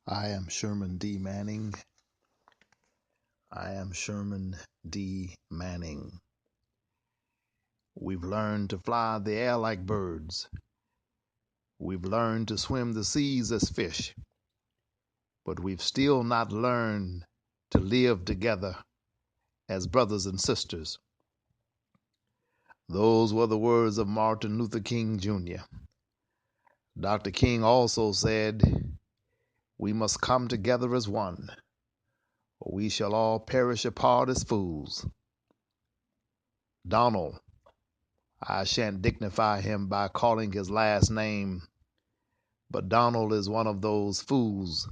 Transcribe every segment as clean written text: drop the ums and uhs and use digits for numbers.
I am Sherman D. Manning. I am Sherman D. Manning. We've learned to fly the air like birds. We've learned to swim the seas as fish. But we've still not learned to live together as brothers and sisters. Those were the words of Martin Luther King Jr. Dr. King also said, "We must come together as one, or we shall all perish apart as fools." Donald, I shan't dignify him by calling his last name, but Donald is one of those fools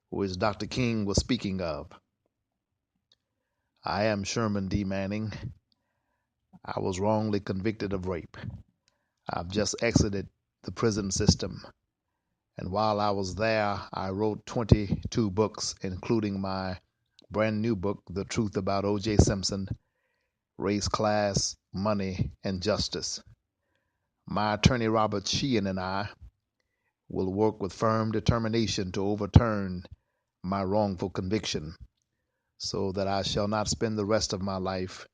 which Dr. King was speaking of. I am Sherman D. Manning. I was wrongly convicted of rape. I've just exited the prison system, and while I was there, I wrote 22 books, including my brand new book, The Truth About O.J. Simpson, Race, Class, Money, and Justice. My attorney, Robert Sheehan, and I will work with firm determination to overturn my wrongful conviction so that I shall not spend the rest of my life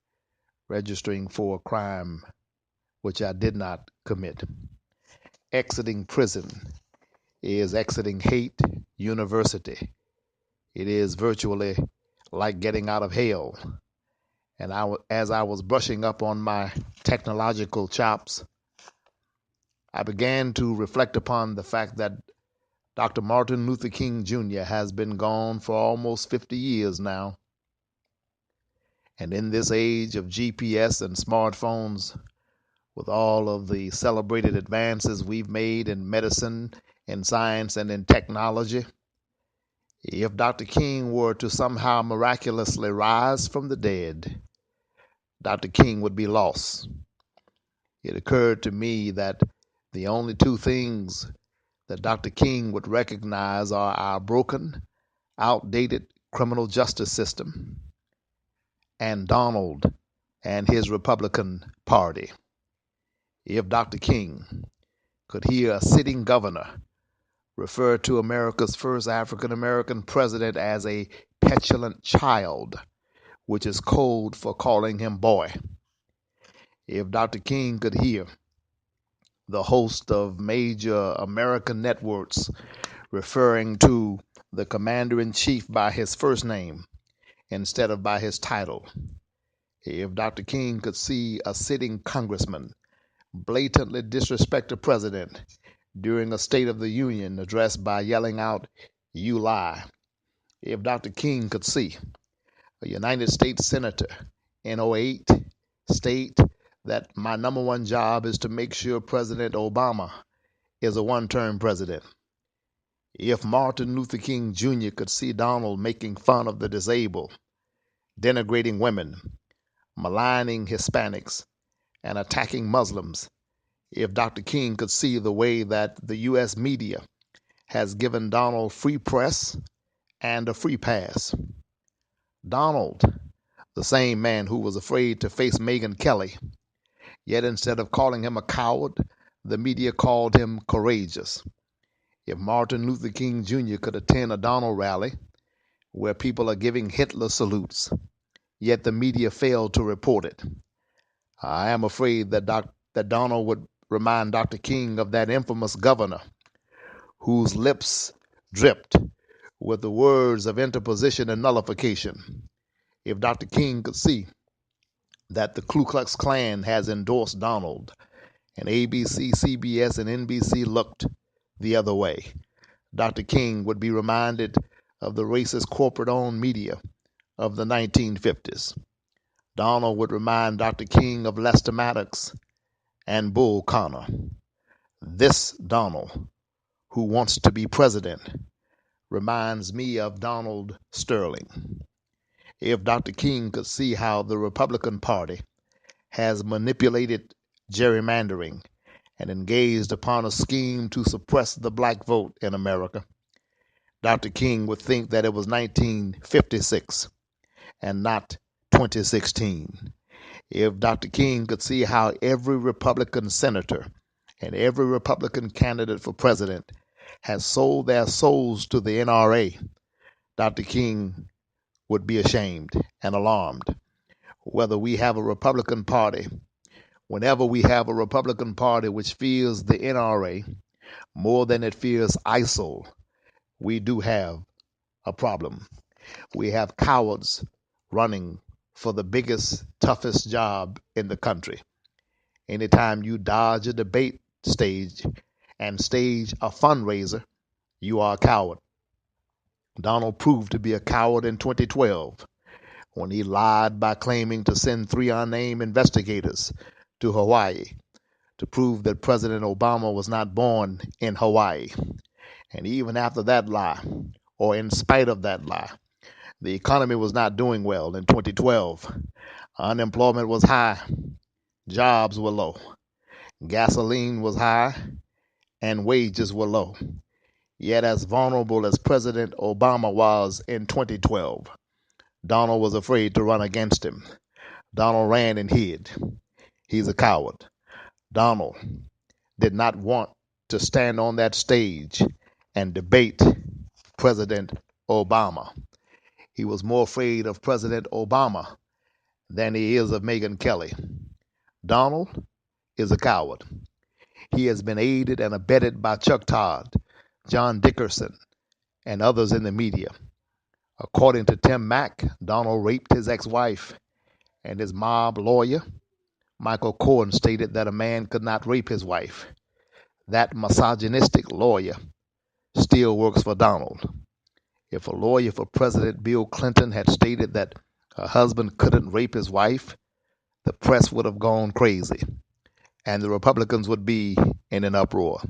registering for a crime which I did not commit. Exiting prison is exiting Hate University. It is virtually like getting out of hell. And as I was brushing up on my technological chops, I began to reflect upon the fact that Dr. Martin Luther King Jr. has been gone for almost 50 years now. And in this age of GPS and smartphones, with all of the celebrated advances we've made in medicine, in science, and in technology, if Dr. King were to somehow miraculously rise from the dead, Dr. King would be lost. It occurred to me that the only two things that Dr. King would recognize are our broken, outdated criminal justice system and Donald and his Republican Party. If Dr. King could hear a sitting governor refer to America's first African American president as a petulant child, which is code for calling him boy. If Dr. King could hear the host of major American networks referring to the commander-in-chief by his first name instead of by his title. If Dr. King could see a sitting congressman blatantly disrespect a president during a State of the Union address by yelling out, "You lie." If Dr. King could see a United States Senator in '08 state that my number one job is to make sure President Obama is a one-term president. If Martin Luther King Jr. could see Donald making fun of the disabled, denigrating women, maligning Hispanics, and attacking Muslims, if Dr. King could see the way that the U.S. media has given Donald free press and a free pass. Donald, the same man who was afraid to face Megyn Kelly, yet instead of calling him a coward, the media called him courageous. If Martin Luther King Jr. could attend a Donald rally where people are giving Hitler salutes, yet the media failed to report it, I am afraid that Donald would remind Dr. King of that infamous governor whose lips dripped with the words of interposition and nullification. If Dr. King could see that the Ku Klux Klan has endorsed Donald, and ABC, CBS, and NBC looked the other way, Dr. King would be reminded of the racist corporate-owned media of the 1950s. Donald would remind Dr. King of Lester Maddox and Bull Connor. This Donald, who wants to be president, reminds me of Donald Sterling. If Dr. King could see how the Republican Party has manipulated gerrymandering and engaged upon a scheme to suppress the black vote in America, Dr. King would think that it was 1956 and not 2016. If Dr. King could see how every Republican senator and every Republican candidate for president has sold their souls to the NRA, Dr. King would be ashamed and alarmed. Whether we have a Republican Party, whenever we have a Republican Party which fears the NRA more than it fears ISIL, we do have a problem. We have cowards running for the biggest, toughest job in the country. Anytime you dodge a debate stage and stage a fundraiser, you are a coward. Donald proved to be a coward in 2012 when he lied by claiming to send 3 unnamed investigators to Hawaii to prove that President Obama was not born in Hawaii. And even after that lie, or in spite of that lie, the economy was not doing well in 2012. Unemployment was high, jobs were low, gasoline was high, and wages were low. Yet as vulnerable as President Obama was in 2012, Donald was afraid to run against him. Donald ran and hid. He's a coward. Donald did not want to stand on that stage and debate President Obama. He was more afraid of President Obama than he is of Megyn Kelly. Donald is a coward. He has been aided and abetted by Chuck Todd, John Dickerson, and others in the media. According to Tim Mack, Donald raped his ex-wife, and his mob lawyer, Michael Cohen, stated that a man could not rape his wife. That misogynistic lawyer still works for Donald. If a lawyer for President Bill Clinton had stated that a husband couldn't rape his wife, the press would have gone crazy, and the Republicans would be in an uproar.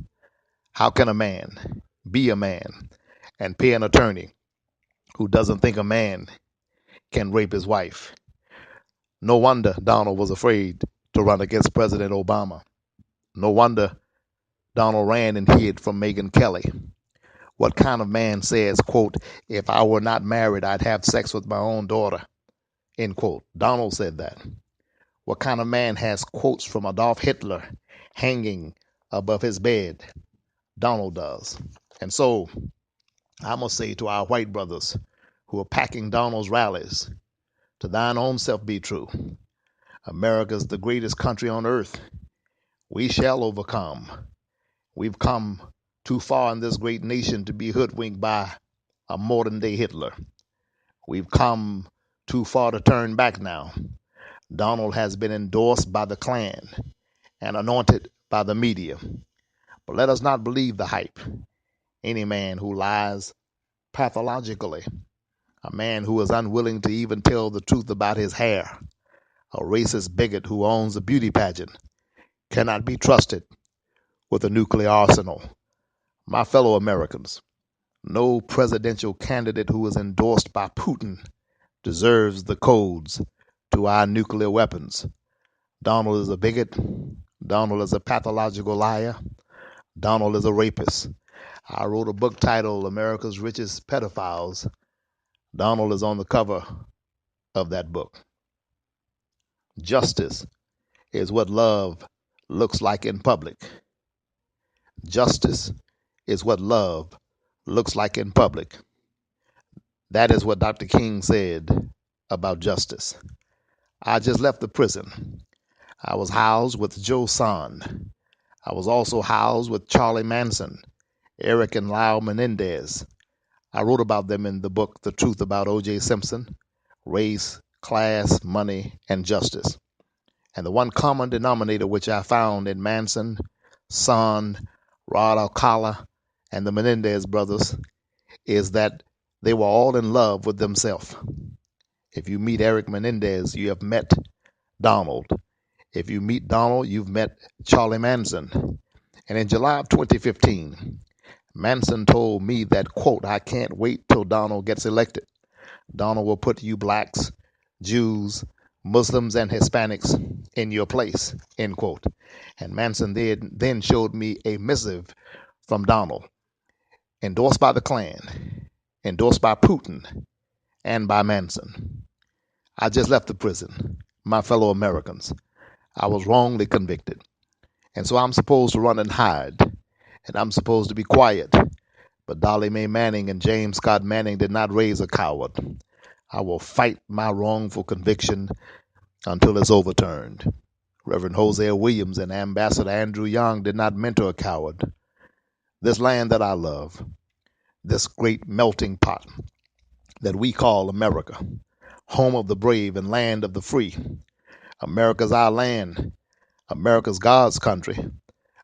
How can a man be a man and pay an attorney who doesn't think a man can rape his wife? No wonder Donald was afraid to run against President Obama. No wonder Donald ran and hid from Megyn Kelly. What kind of man says, quote, "If I were not married, I'd have sex with my own daughter," end quote? Donald said that. What kind of man has quotes from Adolf Hitler hanging above his bed? Donald does. And so I must say to our white brothers who are packing Donald's rallies, to thine own self be true. America's the greatest country on earth. We shall overcome. We've come too far in this great nation to be hoodwinked by a modern day Hitler. We've come too far to turn back now. Donald has been endorsed by the Klan and anointed by the media. But let us not believe the hype. Any man who lies pathologically, a man who is unwilling to even tell the truth about his hair, a racist bigot who owns a beauty pageant, cannot be trusted with a nuclear arsenal. My fellow Americans, no presidential candidate who is endorsed by Putin deserves the codes to our nuclear weapons. Donald is a bigot. Donald is a pathological liar. Donald is a rapist. I wrote a book titled America's Richest Pedophiles. Donald is on the cover of that book. Justice is what love looks like in public. Justice is what love looks like in public. That is what Dr. King said about justice. I just left the prison. I was housed with Joe Son. I was also housed with Charlie Manson, Eric and Lyle Menendez. I wrote about them in the book, The Truth About O.J. Simpson, Race, Class, Money, and Justice. And the one common denominator which I found in Manson, Son, Rod Alcala, and the Menendez brothers is that they were all in love with themselves. If you meet Eric Menendez, you have met Donald. If you meet Donald, you've met Charlie Manson. And in July of 2015, Manson told me that, quote, "I can't wait till Donald gets elected. Donald will put you blacks, Jews, Muslims, and Hispanics in your place," end quote. And Manson then showed me a missive from Donald, endorsed by the Klan, endorsed by Putin, and by Manson. I just left the prison. My fellow Americans, I was wrongly convicted. And so I'm supposed to run and hide. And I'm supposed to be quiet. but Dolly Mae Manning and James Scott Manning did not raise a coward. I will fight my wrongful conviction until it's overturned. Reverend Hosea Williams and Ambassador Andrew Young did not mentor a coward. This land that I love, this great melting pot that we call America, home of the brave and land of the free. America's our land. America's God's country.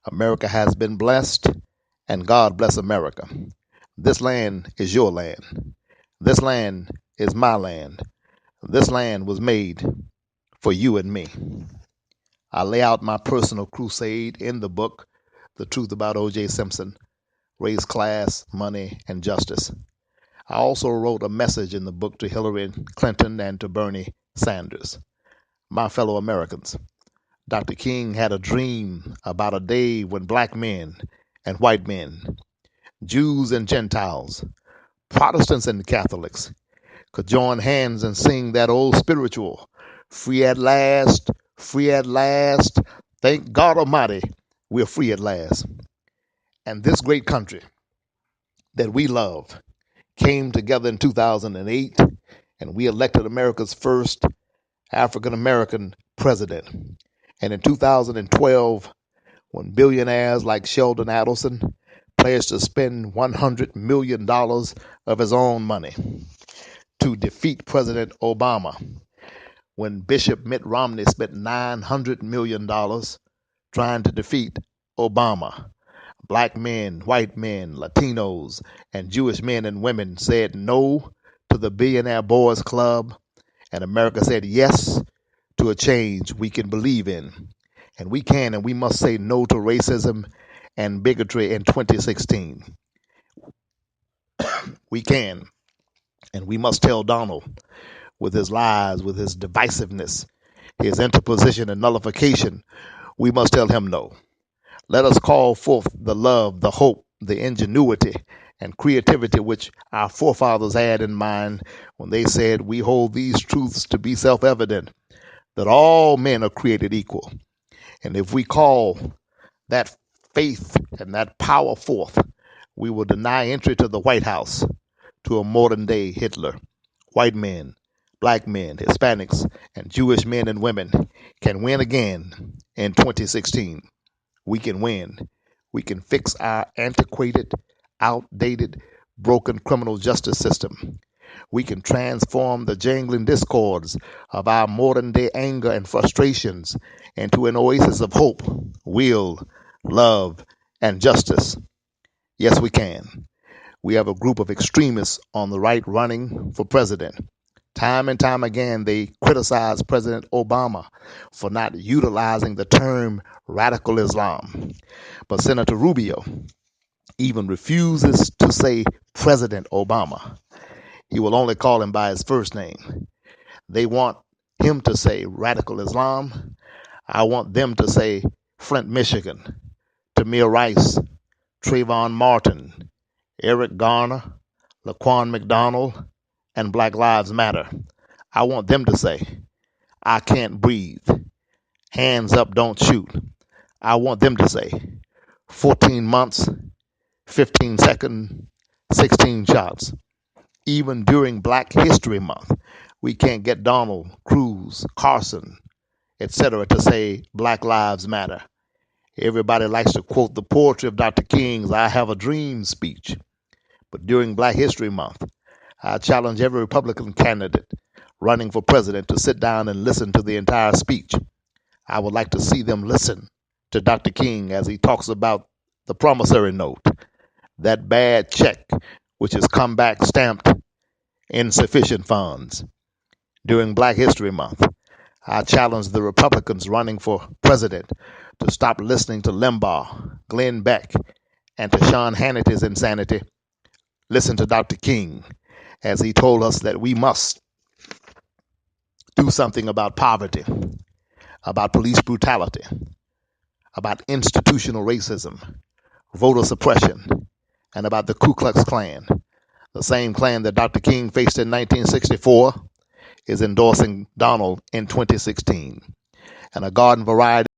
America has been blessed, and God bless America. This land is your land. This land is my land. This land was made for you and me. I lay out my personal crusade in the book, The Truth About O.J. Simpson, Race, Class, Money, and Justice. I also wrote a message in the book to Hillary Clinton and to Bernie Sanders. My fellow Americans, Dr. King had a dream about a day when black men and white men, Jews and Gentiles, Protestants and Catholics could join hands and sing that old spiritual, free at last, free at last. Thank God Almighty, we're free at last. And this great country that we love came together in 2008, and we elected America's first African American president. And in 2012, when billionaires like Sheldon Adelson pledged to spend $100 million of his own money to defeat President Obama, when Bishop Mitt Romney spent $900 million trying to defeat Obama, black men, white men, Latinos, and Jewish men and women said no to the Billionaire Boys Club, and America said yes to a change we can believe in. And we can and we must say no to racism and bigotry in 2016. We can and we must tell Donald, with his lies, with his divisiveness, his interposition and nullification, we must tell him no. Let us call forth the love, the hope, the ingenuity, and creativity which our forefathers had in mind when they said, we hold these truths to be self-evident, that all men are created equal. And if we call that faith and that power forth, we will deny entry to the White House to a modern-day Hitler. White men, black men, Hispanics, and Jewish men and women can win again in 2016. We can win. We can fix our antiquated, outdated, broken criminal justice system. We can transform the jangling discords of our modern-day anger and frustrations into an oasis of hope, will, love, and justice. Yes, we can. We have a group of extremists on the right running for president. Time and time again, they criticize President Obama for not utilizing the term radical Islam. But Senator Rubio even refuses to say President Obama. He will only call him by his first name. They want him to say radical Islam. I want them to say Flint, Michigan, Tamir Rice, Trayvon Martin, Eric Garner, Laquan McDonald, and Black Lives Matter. I want them to say, I can't breathe. Hands up, don't shoot. I want them to say, 14 months, 15 seconds, 16 shots. Even during Black History Month, we can't get Donald, Cruz, Carson, etc. to say Black Lives Matter. Everybody likes to quote the poetry of Dr. King's I Have a Dream speech. But during Black History Month, I challenge every Republican candidate running for president to sit down and listen to the entire speech. I would like to see them listen to Dr. King as he talks about the promissory note, that bad check which has come back stamped insufficient funds. During Black History Month, I challenge the Republicans running for president to stop listening to Limbaugh, Glenn Beck, and to Sean Hannity's insanity. Listen to Dr. King as he told us that we must do something about poverty, about police brutality, about institutional racism, voter suppression, and about the Ku Klux Klan. The same Klan that Dr. King faced in 1964 is endorsing Donald in 2016. And a garden variety